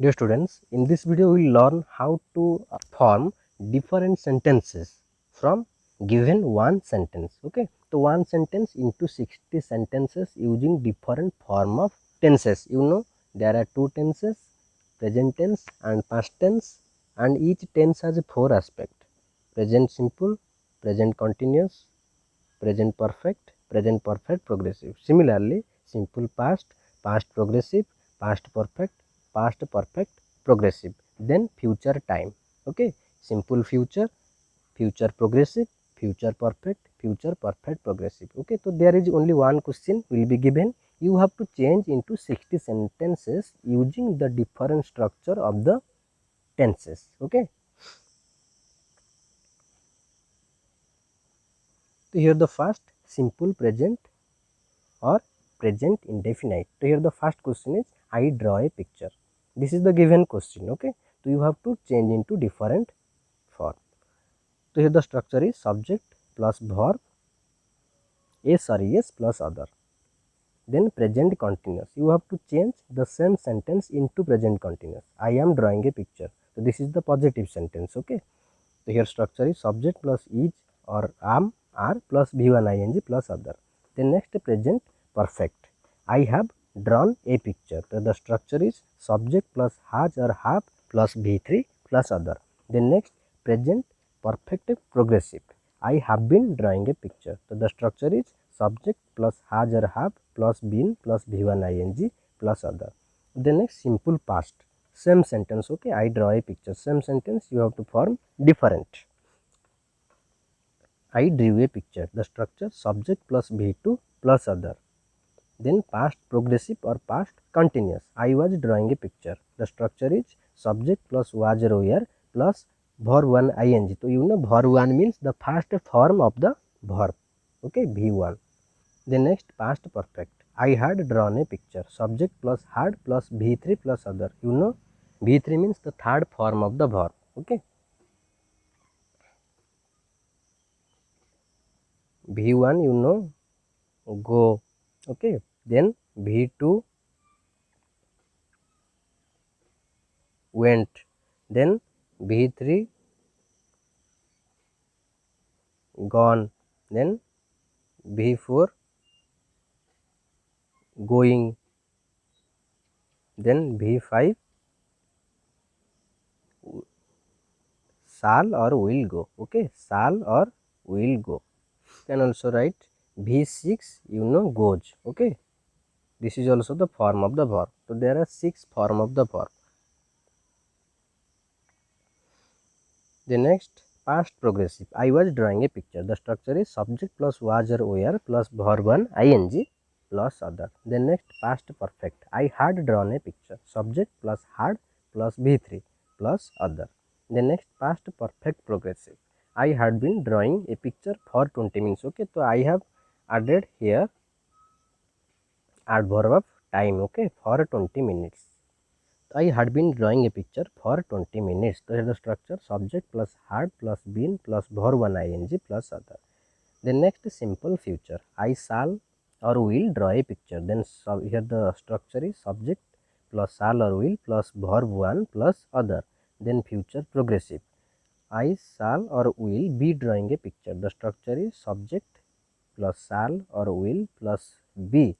Dear students, in this video we will learn how to form different sentences from given one sentence. Okay, so one sentence into 60 sentences using different form of tenses. You know there are two tenses, present tense and past tense, and each tense has four aspects: present simple, present continuous, present perfect progressive. Similarly, simple past, past progressive, past perfect progressive, then future time. Okay, simple future, future progressive, future perfect progressive. Okay, so there is only one question will be given. You have to change into 60 sentences using the different structure of the tenses. Okay, so here the first, simple present or present indefinite. So here the first question is, I draw a picture. This is the given question. Okay, so you have to change into different form. So here the structure is subject plus verb, yes plus other, then present continuous. You have to change the same sentence into present continuous. I am drawing a picture, so this is the positive sentence. Okay, so here structure is subject plus is or am, are plus v1 ing plus other. Then next, present perfect. I have drawn a picture. So the structure is subject plus has or have plus v3 plus other. Then next, present perfect progressive. I have been drawing a picture. So the structure is subject plus has or have plus been plus v1 ing plus other. Then next, simple past. Same sentence. Okay, I draw a picture. Same sentence you have to form different. I drew a picture. The structure subject plus v2 plus other. Then past progressive or past continuous. I was drawing a picture. The structure is subject plus was or were plus verb 1 ing. So you know verb 1 means the first form of the verb. Okay, v1. The next, past perfect. I had drawn a picture. Subject plus had plus v3 plus other. You know v3 means the third form of the verb. Okay, v1 you know go. Okay, then v2 went, then v3 gone, then v4 going, then v5 shall or will go. Okay, shall or will go. Can also write v6 you know goes. Okay, this is also the form of the verb. So there are 6 form of the verb. The next, past progressive. I was drawing a picture. The structure is subject plus was or were plus verb 1 ing plus other. Then next, past perfect. I had drawn a picture. Subject plus had plus v3 plus other. Then next, past perfect progressive. I had been drawing a picture for 20 minutes. Okay, so I have added here adverb of time. Okay, for 20 minutes. I had been drawing a picture for 20 minutes. So here the structure subject plus had plus been plus verb 1 ing plus other. Then next, simple future. I shall or will draw a picture. Then here the structure is subject plus shall or will plus verb 1 plus other. Then future progressive. I shall or will be drawing a picture. The structure is subject plus shall or will plus be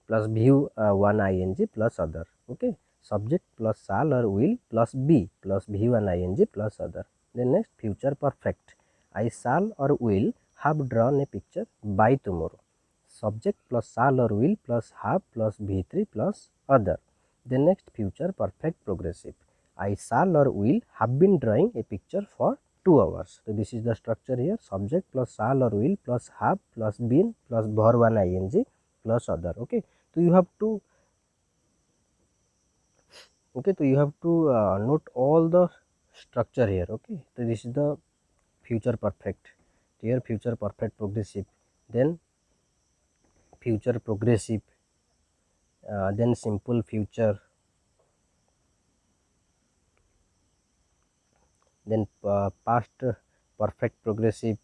plus view 1 ing plus other. Okay, subject plus shall or will plus be plus v1 ing plus other. Then next, future perfect. I shall or will have drawn a picture by tomorrow. Subject plus shall or will plus have plus v3 plus other. Then next, future perfect progressive. I shall or will have been drawing a picture for 2 hours. So this is the structure here. Subject plus shall or will plus have plus been plus verb 1 ing plus other. Okay, so you have to note all the structure here. Okay, so this is the future perfect. Here future perfect progressive, then future progressive, then simple future, then past perfect progressive,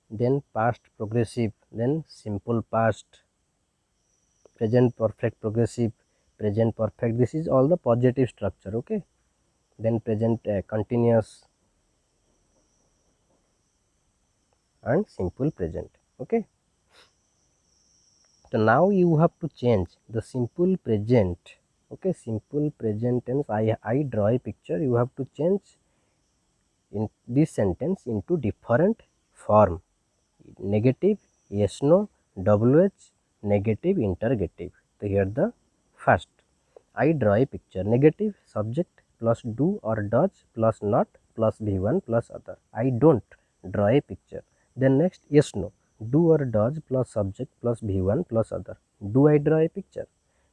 then past progressive, then simple past, present perfect, progressive, present perfect, this is all the positive structure. Okay, then present continuous and simple present. Okay, so now you have to change the simple present. Okay, simple present tense, I draw a picture, you have to change in this sentence into different form: negative, yes no, wh, negative, interrogative. So here the first, I draw a picture, negative, subject plus do or does plus not plus v1 plus other. I don't draw a picture. Then next, yes no, do or does plus subject plus v1 plus other. Do I draw a picture?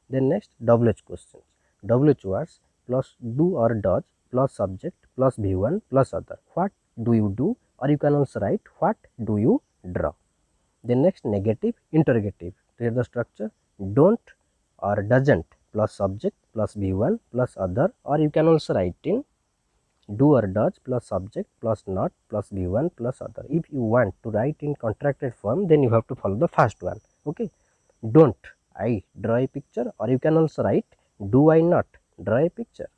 Then next, wh questions, wh words plus do or does plus subject plus v1 plus other. What do you do? Or you can also write what do you draw. Then next, negative, interrogative. Here the structure, don't or doesn't plus subject plus v1 plus other, or you can also write in do or does plus subject plus not plus v1 plus other. If you want to write in contracted form, then you have to follow the first one. Okay, don't I draw a picture, or you can also write do I not draw a picture.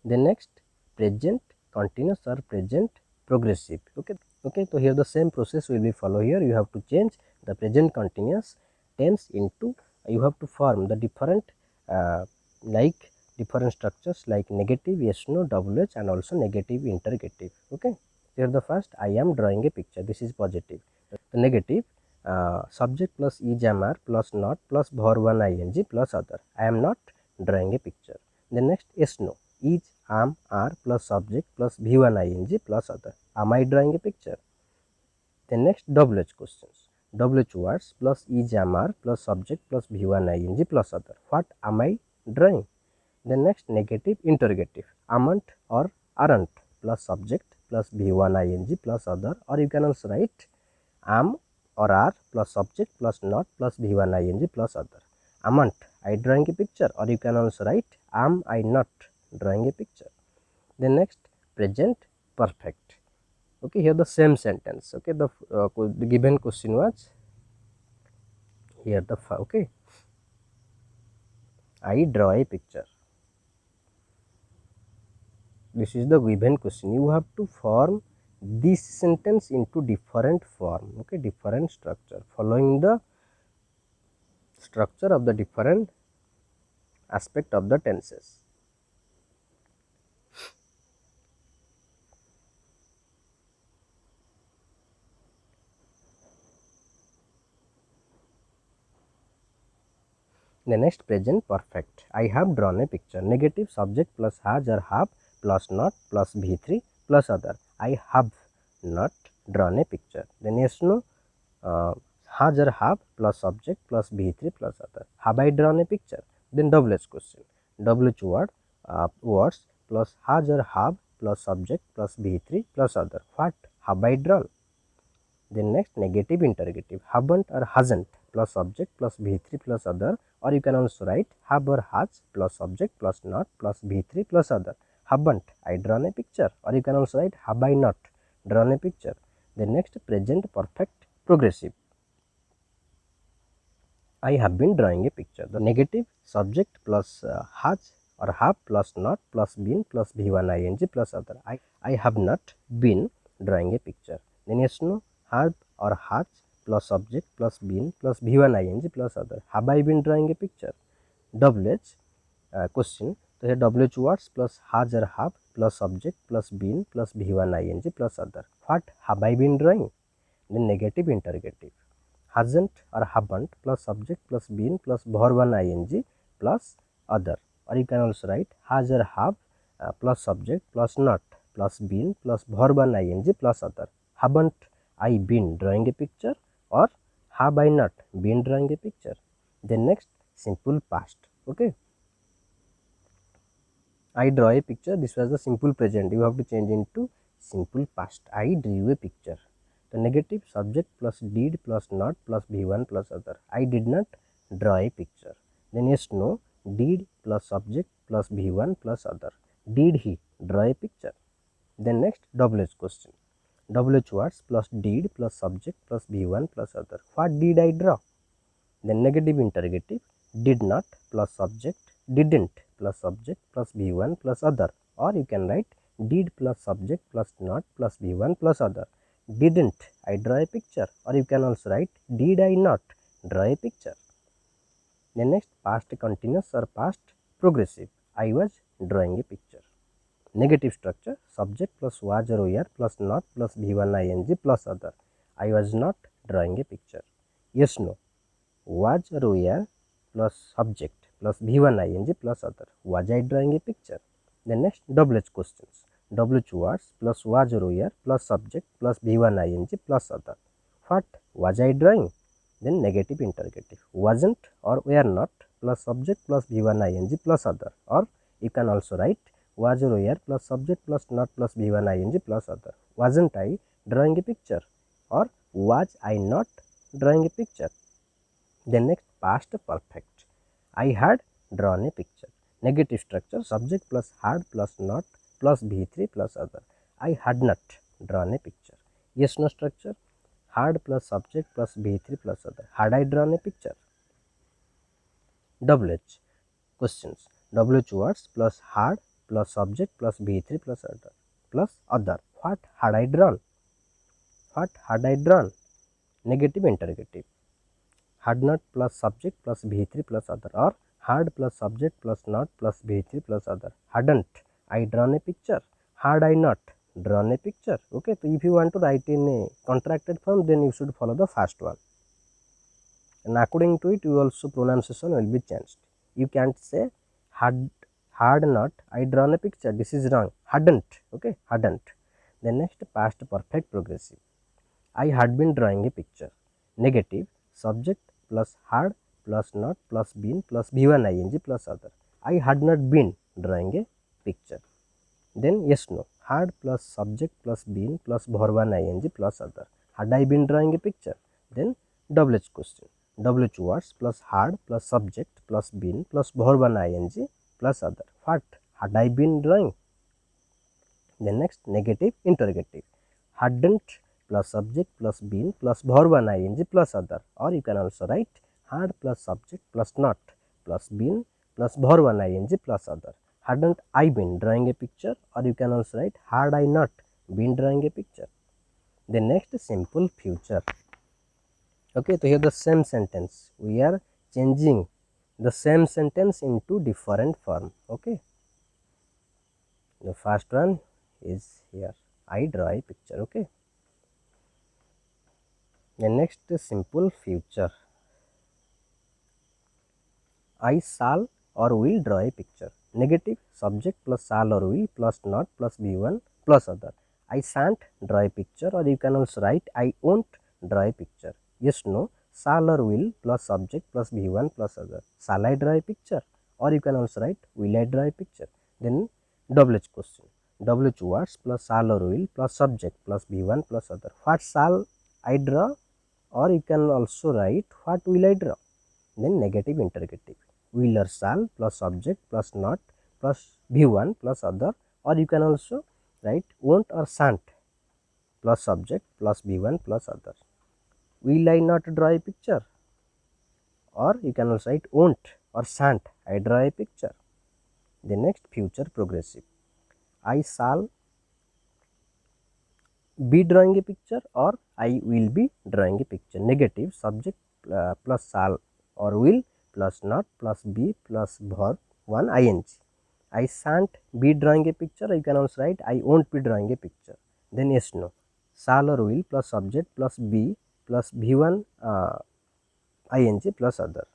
Then next, present continuous or present progressive. Okay, so here the same process will be follow. Here you have to change the present continuous tense into, you have to form the different like different structures like negative, yes no, wh, and also negative, interrogative. Okay, here the first, I am drawing a picture, this is positive. The negative, subject plus is, am, are plus not plus verb ing plus other. I am not drawing a picture. Then next, yes no, is, am, are plus subject plus v1 ing plus other. Am I drawing a picture? Then next, wh questions, wh words plus is, am, are plus subject plus v1 ing plus other. What am I drawing? Then next, negative, interrogative, amn't or aren't plus subject plus v1 ing plus other, or you can also write am or are plus subject plus not plus v1 ing plus other. Amn't I drawing a picture, or you can also write am I not drawing a picture. Then next, present perfect. Okay, here the same sentence. Okay, the given question was here the okay, I draw a picture. This is the given question. You have to form this sentence into different form. Okay, different structure following the structure of the different aspect of the tenses. The next, present perfect. I have drawn a picture. Negative, subject plus has or have plus not plus v3 plus other. I have not drawn a picture. Then yes no, has or have plus subject plus v3 plus other. Have I drawn a picture? Then wh question, wh word, words plus has or have plus subject plus v3 plus other. What have I drawn? Then next, negative, interrogative, haven't or hasn't plus subject plus v3 plus other, or you can also write have or has plus subject plus not plus v3 plus other. Haven't I drawn a picture, or you can also write have I not drawn a picture. Then next, present perfect progressive. I have been drawing a picture. The negative, subject plus has or have plus not plus been plus v1 ing plus other. I have not been drawing a picture. Then yes no, have or has plus subject plus been plus v1 ing plus other. Have I been drawing a picture? wh question. So here wh words plus has or have plus subject plus been plus v1 ing plus other. What have I been drawing? Then negative, interrogative, hasn't or haven't plus subject plus been plus verb ing plus other, or you can also write has or have plus subject plus not plus been plus verb ing plus other. Haven't I been drawing a picture, or have I not been drawing a picture? Then next, simple past. Okay, I draw a picture, this was the simple present, you have to change into simple past. I drew a picture. The negative, subject plus did plus not plus v1 plus other. I did not draw a picture. Then yes no, did plus subject plus v1 plus other. Did he draw a picture? Then next, wh question, wh words plus did plus subject plus v1 plus other. What did I draw? Then negative, interrogative, did not plus subject, didn't plus subject plus V1 plus other, or you can write did plus subject plus not plus V1 plus other. Didn't I draw a picture, or you can also write did I not draw a picture. Then next, past continuous or past progressive. I was drawing a picture. Negative structure, subject plus was or were plus not plus V1 ing plus other. I was not drawing a picture. Yes, no. Was or were plus subject plus V1 ing plus other. Was I drawing a picture? Then next, WH questions. WH words plus was or were plus subject plus V1 ing plus other. What was I drawing? Then negative interrogative. Wasn't or were not plus subject plus V1 ing plus other. Or you can also write was or were plus subject plus not plus V1 ing plus other. Wasn't I drawing a picture? Or was I not drawing a picture? Then next, past perfect. I had drawn a picture. Negative structure, subject plus had plus not plus V3 plus other. I had not drawn a picture. Yes, no structure, had plus subject plus V3 plus other. Had I drawn a picture? WH questions. WH words plus had plus subject plus V3 plus other plus other. What had I drawn? What had I drawn? Negative interrogative. Had not plus subject plus V3 plus other, or had plus subject plus not plus V3 plus other. Hadn't I drawn a picture? Had I not drawn a picture? Okay, so if you want to write in a contracted form, then you should follow the first one. And according to it, you also pronunciation will be changed. You can't say had not I drawn a picture. This is wrong. Hadn't. Okay, hadn't. Then next, past perfect progressive. I had been drawing a picture. Negative, subject plus had plus not plus been plus V1 ing plus other. I had not been drawing a picture. Then yes, no. Had plus subject plus been plus verb ing plus other. Had I been drawing a picture? Then WH question. WH words plus had plus subject plus been plus verb ing plus other. What had I been drawing? Then next, negative interrogative. Hadn't plus subject plus been plus verb ing plus other, or you can also write had plus subject plus not plus been plus verb ing plus other. Hadn't I been drawing a picture, or you can also write had I not been drawing a picture. The next, simple future. Okay, so here the same sentence, we are changing the same sentence into different form. Okay, the first one is here, I draw a picture. Okay, the next, simple future. I shall or will draw a picture. Negative, subject plus shall or will plus not plus V1 plus other. I shan't draw a picture, or you can also write I won't draw a picture. Yes, no, shall or will plus subject plus V1 plus other. Shall I draw a picture, or you can also write will I draw a picture. Then WH question. WH words plus shall or will plus subject plus V1 plus other. What shall I draw, or you can also write what will I draw. Then negative interrogative. Will or shall plus subject plus not plus V1 plus other, or you can also write won't or shan't plus subject plus V1 plus other. Will I not draw a picture, or you can also write won't or shan't I draw a picture. The next, future progressive. I shall be drawing a picture, or I will be drawing a picture. Negative, subject plus shall or will plus not plus be plus verb 1 ing. I shan't be drawing a picture, you can also write I won't be drawing a picture. Then yes, no. Shall or will plus subject plus be plus V1 ing plus other.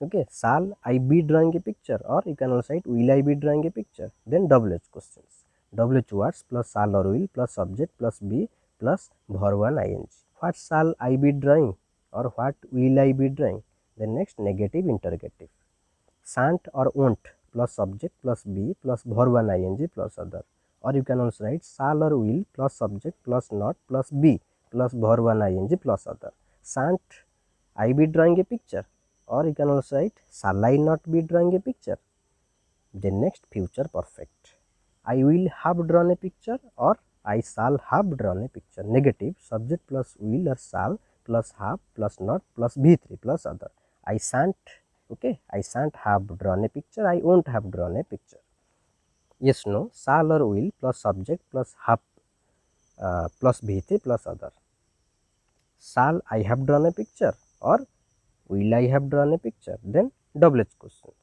Okay, shall I be drawing a picture, or you can also write will I be drawing a picture. Then WH questions. WH words plus shall or will plus subject plus be plus verb 1 ing. What shall I be drawing, or what will I be drawing? Then next, negative interrogative. Shan't or won't plus subject plus be plus verb 1 ing plus other, or you can also write shall or will plus subject plus not plus be plus verb 1 ing plus other. Shan't I be drawing a picture, or you can also write shall I not be drawing a picture. The next, future perfect. I will have drawn a picture, or I shall have drawn a picture. Negative, subject plus will or shall plus have plus not plus V3 plus other. I shan't, okay, I shan't have drawn a picture, I won't have drawn a picture. Yes, no, shall or will plus subject plus have plus V3 plus other. Shall I have drawn a picture or will I have drawn a picture? Then WH questions.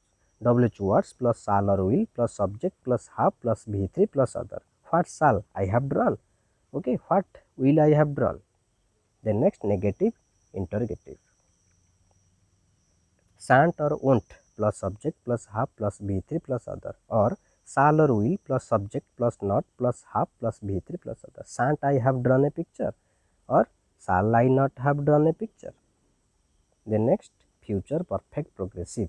WH words plus shall or will plus subject plus have plus V3 plus other. What shall I have drawn? Okay, what will I have drawn? Then next negative interrogative. Shan't or won't plus subject plus have plus V3 plus other, or shall or will plus subject plus not plus have plus V3 plus other. Shan't I have drawn a picture or shall I not have drawn a picture? Then next future perfect progressive.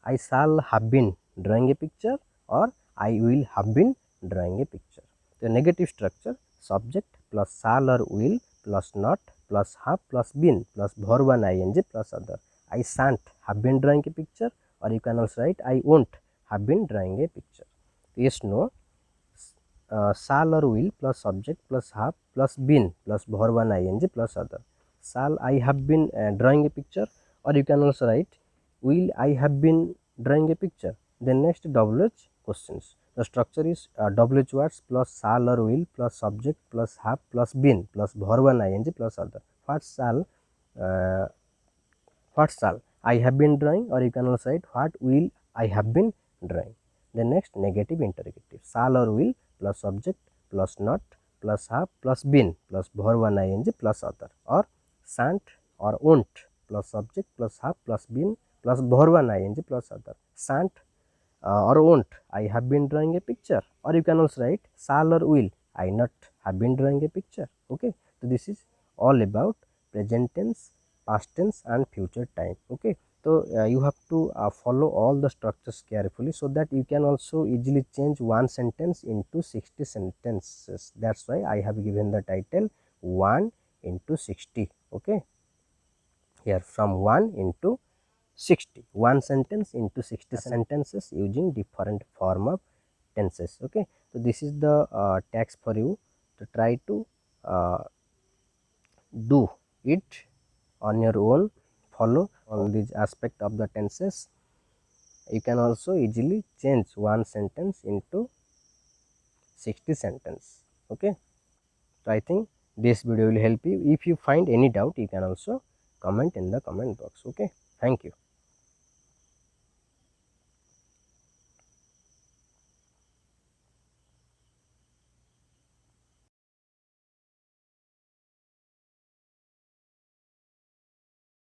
I shall have been drawing a picture or I will have been drawing a picture. The negative structure subject plus shall or will plus not plus have plus been plus verb and ing plus other. I shan't have been drawing a picture, or you can also write I won't have been drawing a picture. Yes, no, shall or will plus subject plus have plus been plus verb and ing plus other. Shall I have been drawing a picture, or you can also write will I have been drawing a picture. Then next WH questions. The structure is WH words plus shall or will plus subject plus have plus been plus verb and ing plus other. Uh, what shall I have been drawing, or you can also write what will I have been drawing. The next negative interrogative. Shall or will plus subject plus not plus have plus been plus verb and ing plus other, or shan't or won't plus subject plus have plus been plus verb and ing plus other. Shan't or won't I have been drawing a picture, or you can also write shall or will I not have been drawing a picture. Okay, so this is all about present tense, past tense and future time. Okay, so you have to follow all the structures carefully, so that you can also easily change one sentence into 60 sentences. That's why I have given the title 1 into 60. Okay, here from 1 into 60, one sentence into 60 sentences using different form of tenses. Okay, so this is the text for you to try to do it on your own, follow all these aspect of the tenses. You can also easily change one sentence into 60 sentence. Okay, so I think this video will help you. If you find any doubt, you can also comment in the comment box. Okay, thank you.